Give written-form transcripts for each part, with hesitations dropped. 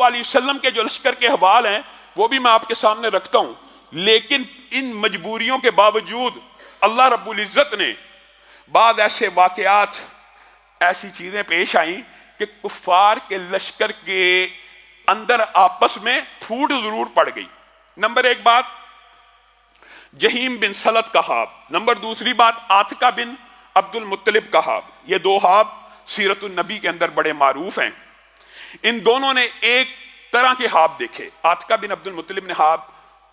علیہ وسلم کے جو لشکر کے حوال ہیں وہ بھی میں آپ کے سامنے رکھتا ہوں، لیکن ان مجبوریوں کے باوجود اللہ رب العزت نے بعض ایسے واقعات، ایسی چیزیں پیش آئیں کہ کفار کے لشکر کے اندر آپس میں پھوٹ ضرور پڑ گئی۔ نمبر ایک بات جہیم بن سلط کا خواب، نمبر دوسری بات عاتکہ بن عبد المطلب کا خواب۔ یہ دو خواب سیرت النبی کے اندر بڑے معروف ہیں۔ ان دونوں نے ایک طرح کے خواب دیکھے۔ عاتکہ بن عبد المطلب نے خواب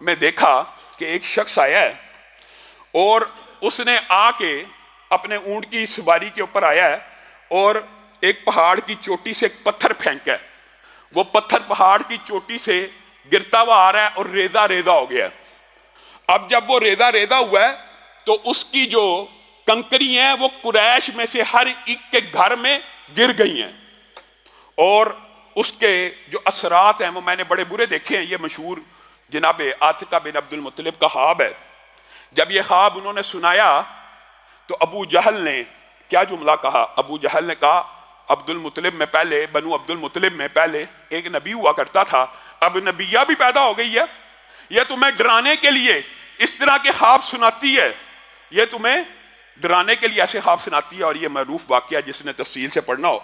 میں دیکھا کہ ایک شخص آیا ہے اور اس نے آ کے اپنے اونٹ کی سواری کے اوپر آیا ہے اور ایک پہاڑ کی چوٹی سے ایک پتھر پھینکا ہے۔ وہ پتھر پہاڑ کی چوٹی سے گرتا ہوا آ رہا ہے اور ریزہ ریزہ ہو گیا ہے۔ اب جب وہ ریزہ ریزہ ہوا ہے تو اس کی جو کنکری ہیں وہ قریش میں سے ہر ایک کے گھر میں گر گئی ہیں، اور اس کے جو اثرات ہیں وہ میں نے بڑے برے دیکھے ہیں۔ یہ مشہور جناب عاتکہ بن عبد المطلب کا خواب ہے۔ جب یہ خواب انہوں نے سنایا تو ابو جہل نے کیا جملہ کہا؟ ابو جہل نے کہا عبد المطلب میں پہلے، بنو عبد المطلب میں پہلے ایک نبی ہوا کرتا تھا، اب نبیہ بھی پیدا ہو گئی ہے، یہ تمہیں ڈرانے کے لیے اس طرح کے خواب سناتی ہے، یہ تمہیں ڈرانے کے لیے ایسے خواب سناتی ہے۔ اور یہ معروف واقعہ جس نے تفصیل سے پڑھنا ہو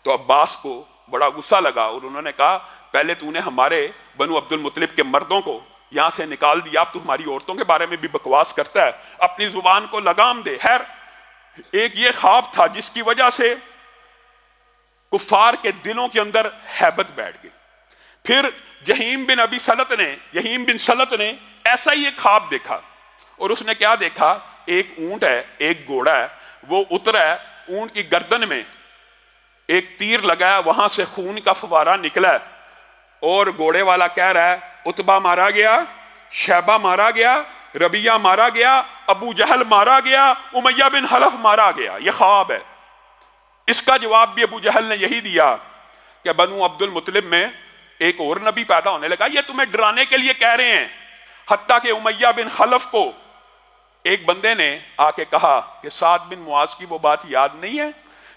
تو عباس کو بڑا غصہ لگا اور انہوں نے کہا پہلے تو نے ہمارے بنو عبد المطلب کے مردوں کو یہاں سے نکال دیا، اب تو ہماری عورتوں کے بارے میں بھی بکواس کرتا ہے، اپنی زبان کو لگام دے۔ خیر ایک یہ خواب تھا جس کی وجہ سے کفار کے دلوں کے اندر ہیبت بیٹھ گئی۔ پھر جہیم بن سلط نے ایسا ہی ایک خواب دیکھا، اور اس نے کیا دیکھا؟ ایک اونٹ ہے، ایک گھوڑا ہے، وہ اترا ہے، اونٹ کی گردن میں ایک تیر لگا ہے، وہاں سے خون کا فوارہ نکلا ہے، اور گھوڑے والا کہہ رہا ہے عتبہ مارا گیا، شیبہ مارا گیا، ربیہ مارا گیا، ابو جہل مارا گیا، امیہ بن خلف مارا گیا۔ یہ خواب ہے۔ اس کا جواب بھی ابو جہل نے یہی دیا کہ بنو عبد المطلب میں ایک اور نبی پیدا ہونے لگا، یہ تمہیں ڈرانے کے لیے کہہ رہے ہیں۔ حتیٰ کہ امیہ بن خلف کو ایک بندے نے آ کے کہا کہ سعد بن معاذ کی وہ بات یاد نہیں ہے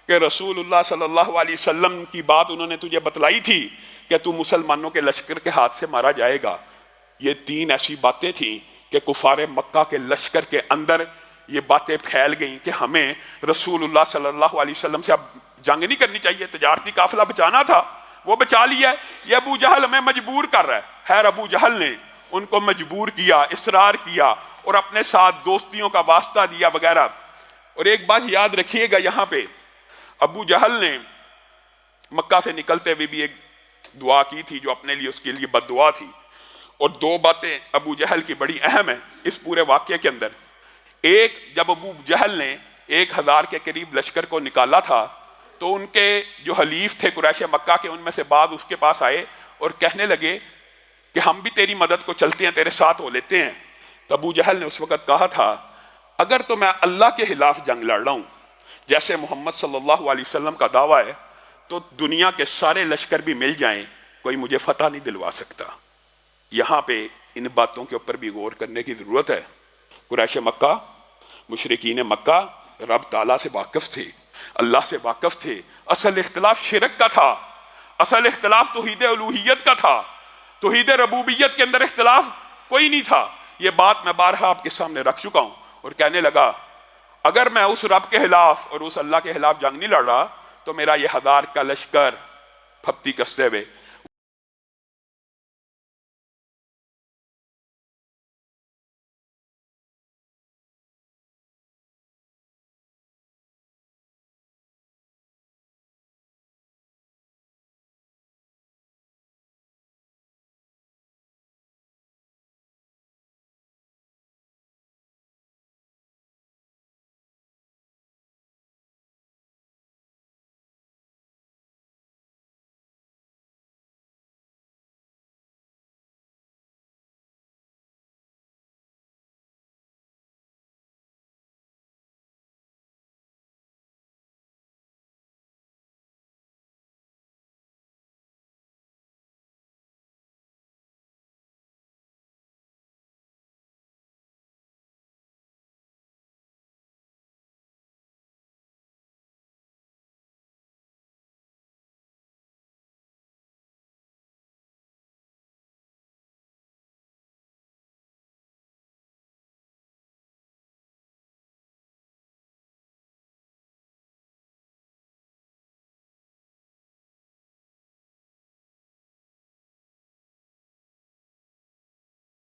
کہ رسول اللہ صلی اللہ علیہ وسلم کی بات انہوں نے تجھے بتلائی تھی کہ تو مسلمانوں کے لشکر کے ہاتھ سے مارا جائے گا۔ یہ تین ایسی باتیں تھیں کہ کفار مکہ کے لشکر کے اندر یہ باتیں پھیل گئیں کہ ہمیں رسول اللہ صلی اللہ علیہ وسلم سے اب جنگ نہیں کرنی چاہیے، تجارتی قافلہ بچانا تھا، وہ بچا لیا ہے، یہ ابو جہل ہمیں مجبور کر رہا ہے۔ خیر ابو جہل نے ان کو مجبور کیا، اصرار کیا، اور اپنے ساتھ دوستیوں کا واسطہ دیا وغیرہ۔ اور ایک بات یاد رکھیے گا یہاں پہ، ابو جہل نے مکہ سے نکلتے ہوئے بھی ایک دعا کی تھی جو اپنے لیے اس کے لیے بد دعا تھی، اور دو باتیں ابو جہل کی بڑی اہم ہیں اس پورے واقعے کے اندر۔ ایک، جب ابو جہل نے 1000 کے قریب لشکر کو نکالا تھا تو ان کے جو حلیف تھے قریش مکہ کے، ان میں سے بعض اس کے پاس آئے اور کہنے لگے کہ ہم بھی تیری مدد کو چلتے ہیں، تیرے ساتھ ہو لیتے ہیں۔ تو ابو جہل نے اس وقت کہا تھا اگر تو میں اللہ کے خلاف جنگ لڑ رہا ہوں جیسے محمد صلی اللہ علیہ وسلم کا دعویٰ ہے، تو دنیا کے سارے لشکر بھی مل جائیں، کوئی مجھے فتح نہیں دلوا سکتا۔ یہاں پہ ان باتوں کے اوپر بھی غور کرنے کی ضرورت ہے۔ قریش مکہ، مشرکین مکہ رب تعالیٰ سے واقف تھے، اللہ سے واقف تھے۔ اصل اختلاف شرک کا تھا، اصل اختلاف توحید الوہیت کا تھا، توحید ربوبیت کے اندر اختلاف کوئی نہیں تھا۔ یہ بات میں بارہا آپ کے سامنے رکھ چکا ہوں، اور کہنے لگا اگر میں اس رب کے خلاف اور اس اللہ کے خلاف جنگ نہیں لڑ رہا تو میرا یہ 1000 کا لشکر پھپتی کستے ہوئے